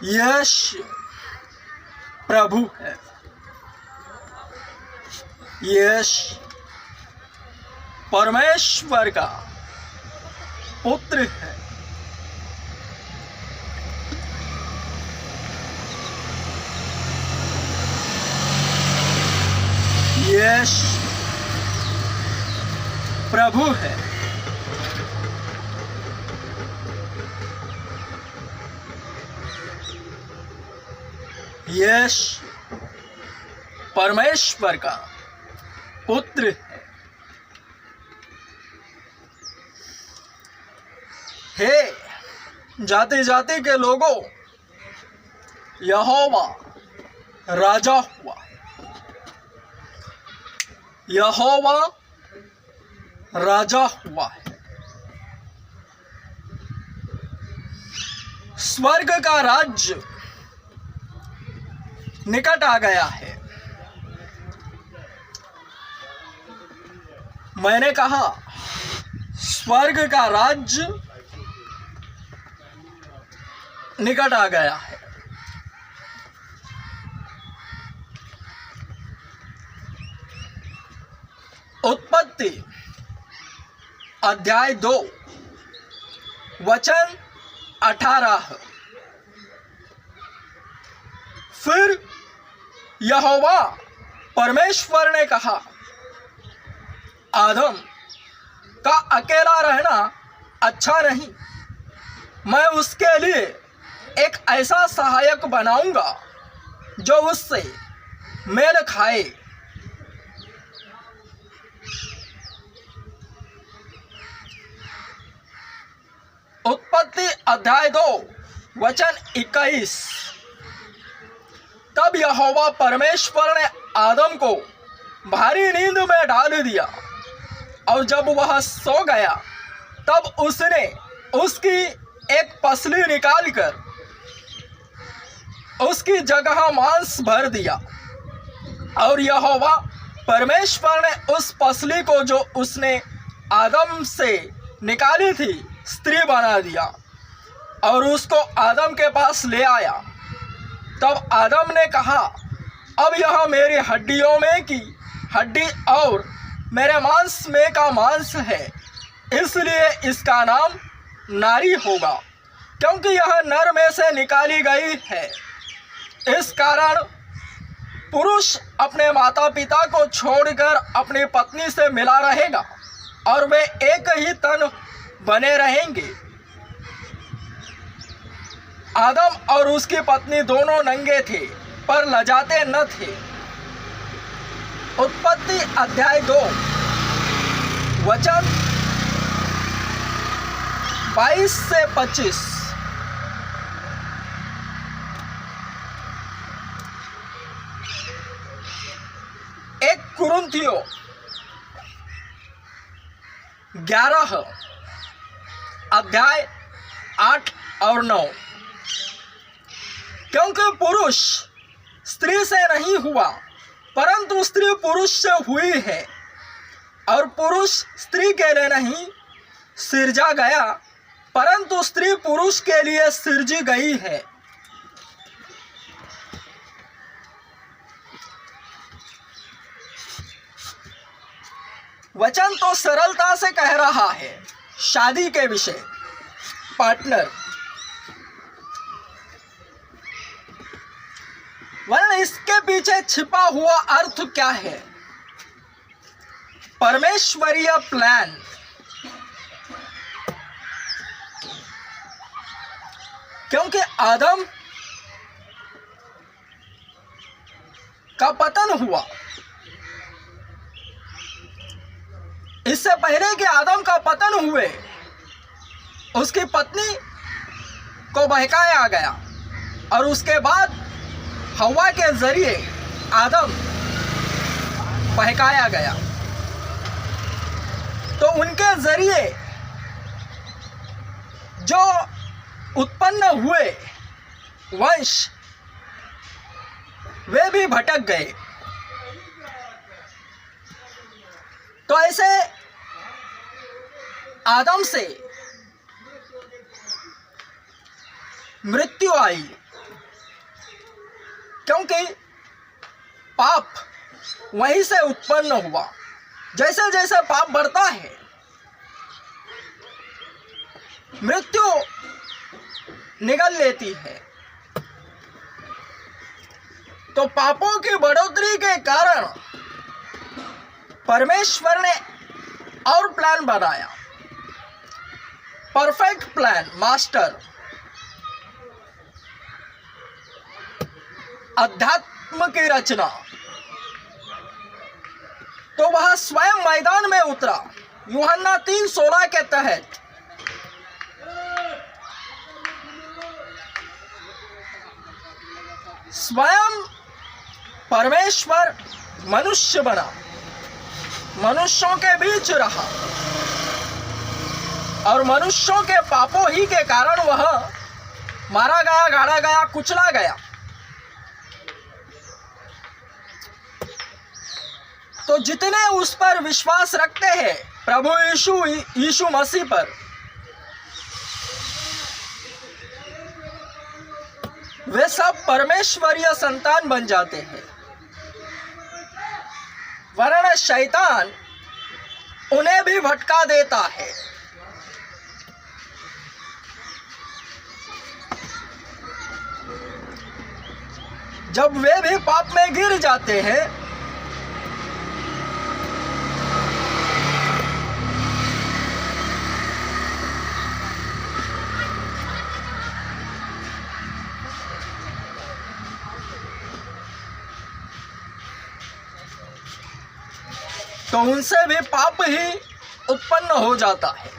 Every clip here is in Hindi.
यश प्रभु है। यश परमेश्वर का पुत्र है। यश प्रभु है। यश परमेश्वर का पुत्र है। हे जाति जाति के लोगों, यहोवा राजा हुआ। यहोवा राजा हुआ है। स्वर्ग का राज्य निकट आ गया है। मैंने कहा स्वर्ग का राज्य निकट आ गया है। उत्पत्ति अध्याय 2 वचन 18। फिर यहोवा परमेश्वर ने कहा, आदम का अकेला रहना अच्छा नहीं। मैं उसके लिए एक ऐसा सहायक बनाऊंगा जो उससे मेल खाए। उत्पत्ति अध्याय 2 वचन 21। तब यहोवा परमेश्वर ने आदम को भारी नींद में डाल दिया, और जब वह सो गया तब उसने उसकी एक पसली निकालकर उसकी जगह मांस भर दिया। और यहोवा परमेश्वर ने उस पसली को जो उसने आदम से निकाली थी स्त्री बना दिया और उसको आदम के पास ले आया। तब आदम ने कहा, अब यह मेरी हड्डियों में की हड्डी और मेरे मांस में का मांस है, इसलिए इसका नाम नारी होगा, क्योंकि यह नर में से निकाली गई है। इस कारण पुरुष अपने माता पिता को छोड़कर अपनी पत्नी से मिला रहेगा और वे एक ही तन बने रहेंगे। आदम और उसकी पत्नी दोनों नंगे थे पर लजाते न थे। उत्पत्ति अध्याय 2 वचन 22 से 25। एक कुरिन्थियों 11 अध्याय 8 और 9। क्योंकि पुरुष स्त्री से नहीं हुआ परंतु स्त्री पुरुष से हुई है, और पुरुष स्त्री के लिए नहीं सिरजा गया परंतु स्त्री पुरुष के लिए सिरजी गई है। वचन तो सरलता से कह रहा है शादी के विषय, पार्टनर, वरन इसके पीछे छिपा हुआ अर्थ क्या है? परमेश्वरीय प्लान। क्योंकि आदम का पतन हुआ, इससे पहले कि आदम का पतन हुए उसकी पत्नी को बहकाया गया, और उसके बाद हव्वा के जरिए आदम बहकाया गया। तो उनके जरिए जो उत्पन्न हुए वंश वे भी भटक गए। तो ऐसे आदम से मृत्यु आई क्योंकि पाप वहीं से उत्पन्न हुआ। जैसे जैसे पाप बढ़ता है, मृत्यु निगल लेती है। तो पापों की बढ़ोतरी के कारण परमेश्वर ने और प्लान बनाया, परफेक्ट प्लान, मास्टर। अध्यात्म की रचना। तो वह स्वयं मैदान में उतरा, यूहन्ना 3:16 के तहत। स्वयं परमेश्वर मनुष्य बना, मनुष्यों के बीच रहा, और मनुष्यों के पापों ही के कारण वह मारा गया, गाड़ा गया, कुचला गया। तो जितने उस पर विश्वास रखते हैं, प्रभु यीशु मसीह पर, वे सब परमेश्वरीय संतान बन जाते हैं, वरना शैतान उन्हें भी भटका देता है। जब वे भी पाप में गिर जाते हैं, तो उनसे भी पाप ही उत्पन्न हो जाता है।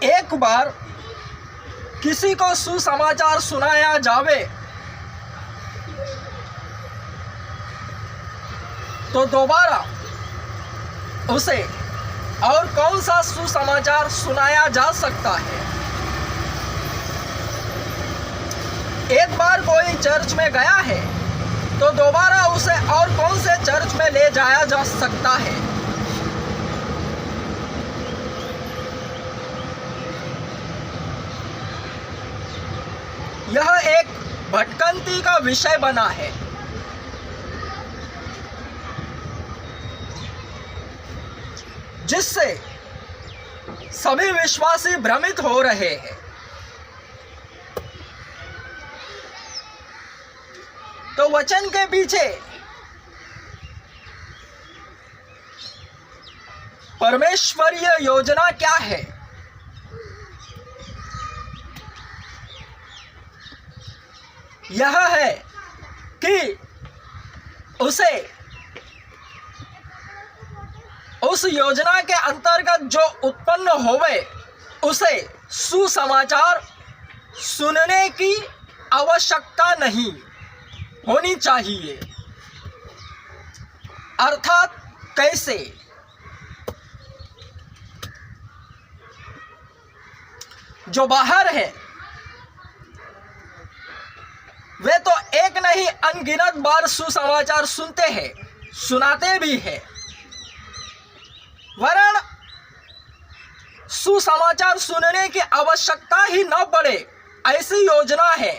एक बार किसी को सुसमाचार सुनाया जावे तो दोबारा उसे और कौन सा सुसमाचार सुनाया जा सकता है। एक बार कोई चर्च में गया है तो दोबारा उसे और कौन से चर्च में ले जाया जा सकता है। यह एक भटकंती का विषय बना है। जिससे सभी विश्वासी भ्रमित हो रहे हैं। तो वचन के पीछे परमेश्वरीय योजना क्या है? यह है कि उसे उस योजना के अंतर्गत जो उत्पन्न होवे, उसे सुसमाचार सुनने की आवश्यकता नहीं होनी चाहिए। अर्थात कैसे? जो बाहर है वे तो एक नहीं अनगिनत बार सुसमाचार सुनते हैं, सुनाते भी हैं, वरन सुसमाचार सुनने की आवश्यकता ही न पड़े, ऐसी योजना है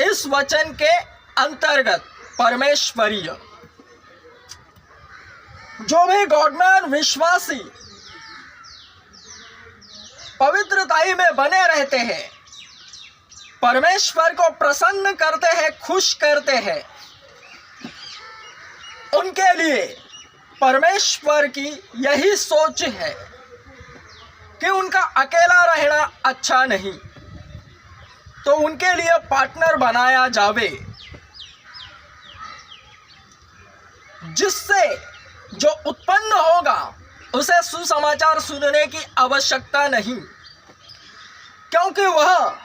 इस वचन के अंतर्गत परमेश्वरीय। जो भी गॉडमैन विश्वासी पवित्रताई में बने रहते हैं, परमेश्वर को प्रसन्न करते हैं, खुश करते हैं, उनके लिए परमेश्वर की यही सोच है कि उनका अकेला रहना अच्छा नहीं, तो उनके लिए पार्टनर बनाया जावे, जिससे जो उत्पन्न होगा उसे सुसमाचार सुनने की आवश्यकता नहीं, क्योंकि वह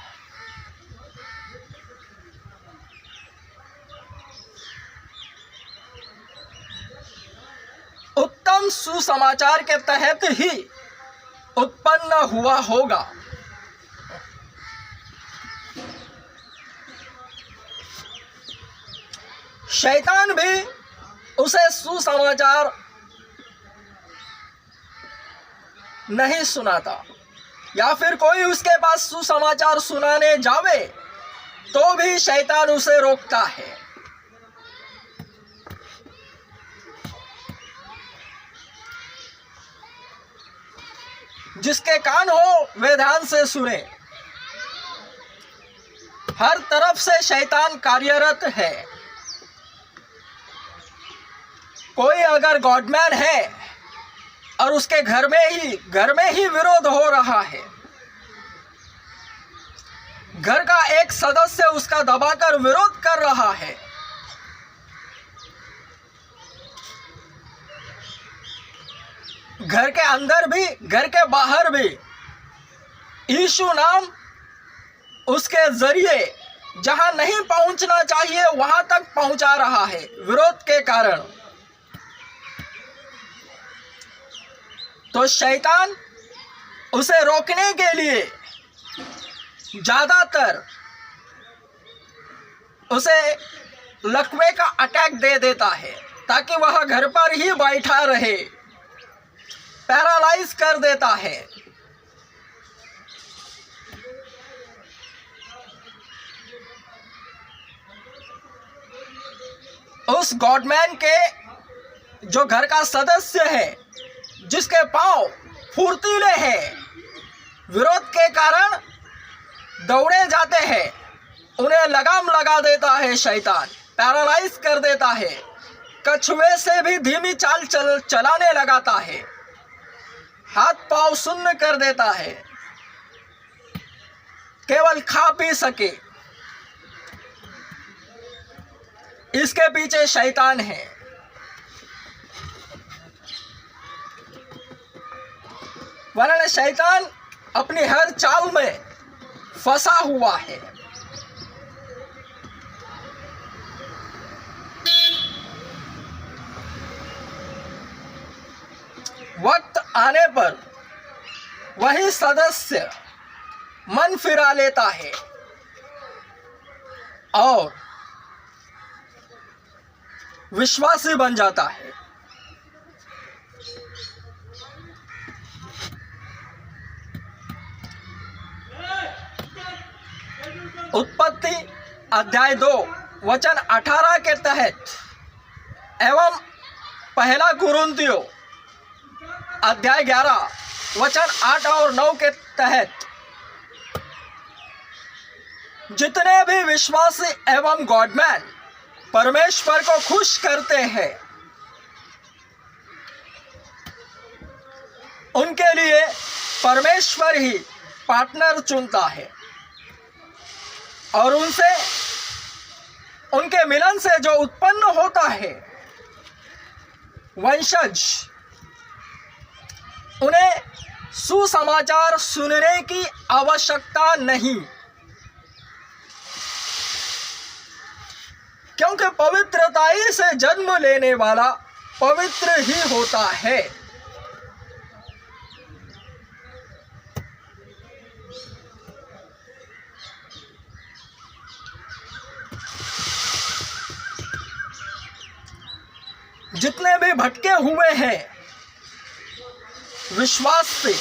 उत्तम सुसमाचार के तहत ही उत्पन्न हुआ होगा। शैतान भी उसे सुसमाचार नहीं सुनाता, या फिर कोई उसके पास सुसमाचार सुनाने जावे तो भी शैतान उसे रोकता है। जिसके कान हो वे ध्यान से सुने। हर तरफ से शैतान कार्यरत है। कोई अगर गॉडमैन है और उसके घर में ही विरोध हो रहा है, घर का एक सदस्य उसका दबाकर विरोध कर रहा है, घर के अंदर भी घर के बाहर भी यीशु नाम उसके जरिए जहां नहीं पहुंचना चाहिए वहां तक पहुंचा रहा है विरोध के कारण, तो शैतान उसे रोकने के लिए ज्यादातर उसे लकवे का अटैक दे देता है ताकि वह घर पर ही बैठा रहे, पैरालाइज कर देता है। उस गॉडमैन के जो घर का सदस्य है, जिसके पांव फुर्तीले हैं, विरोध के कारण दौड़े जाते हैं, उन्हें लगाम लगा देता है शैतान, पैरालाइज कर देता है, कछुए से भी धीमी चाल चलाने लगाता है, हाथ पांव सुन्न कर देता है, केवल खा पी सके। इसके पीछे शैतान है। वरना शैतान अपनी हर चाल में फंसा हुआ है। वक्त आने पर वही सदस्य मन फिरा लेता है और विश्वासी बन जाता है। उत्पत्ति अध्याय 2 वचन 18 के तहत एवं पहला कुरिन्थियों अध्याय 11 वचन 8 और 9 के तहत जितने भी विश्वासी एवं गॉडमैन परमेश्वर को खुश करते हैं, उनके लिए परमेश्वर ही पार्टनर चुनता है और उनसे उनके मिलन से जो उत्पन्न होता है वंशज, उन्हें सुसमाचार सुनने की आवश्यकता नहीं, क्योंकि पवित्रताई से जन्म लेने वाला पवित्र ही होता है। जितने भी भटके हुए हैं विश्वास से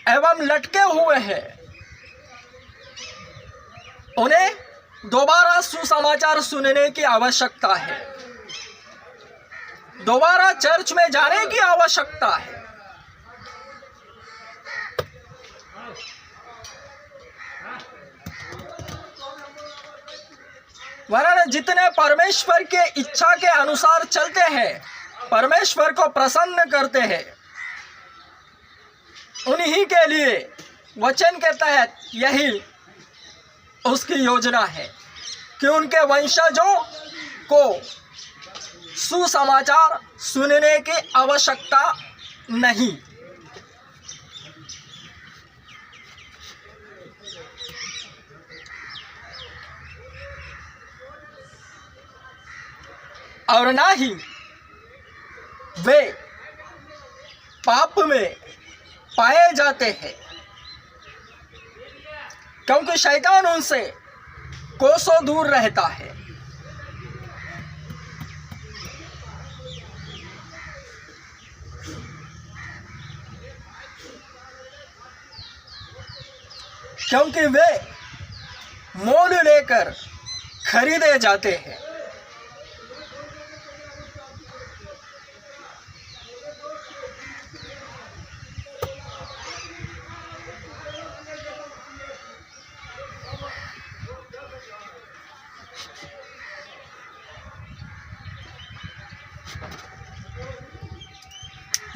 एवं लटके हुए हैं, उन्हें दोबारा सुसमाचार सुनने की आवश्यकता है, दोबारा चर्च में जाने की आवश्यकता है। वरना जितने परमेश्वर के इच्छा के अनुसार चलते हैं, परमेश्वर को प्रसन्न करते हैं, उन्हीं के लिए वचन के तहत यही उसकी योजना है कि उनके वंशजों को सुसमाचार सुनने की आवश्यकता नहीं। और ना ही वे पाप में पाए जाते हैं, क्योंकि शैतान उनसे कोसों दूर रहता है। क्योंकि वे मोल लेकर खरीदे जाते हैं।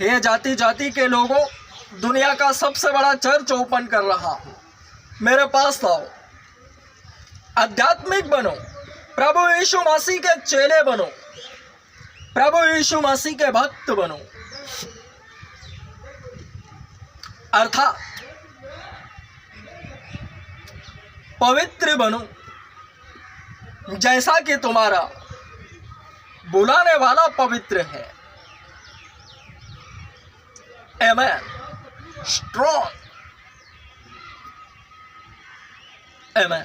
ये जाति जाति के लोगों, दुनिया का सबसे बड़ा चर्च ओपन कर रहा हूं, मेरे पास आओ। आध्यात्मिक बनो, प्रभु यीशु मसीह के चेले बनो, प्रभु यीशु मसीह के भक्त बनो, अर्थात पवित्र बनो, जैसा कि तुम्हारा बुलाने वाला पवित्र है। Amen. Strong. Amen.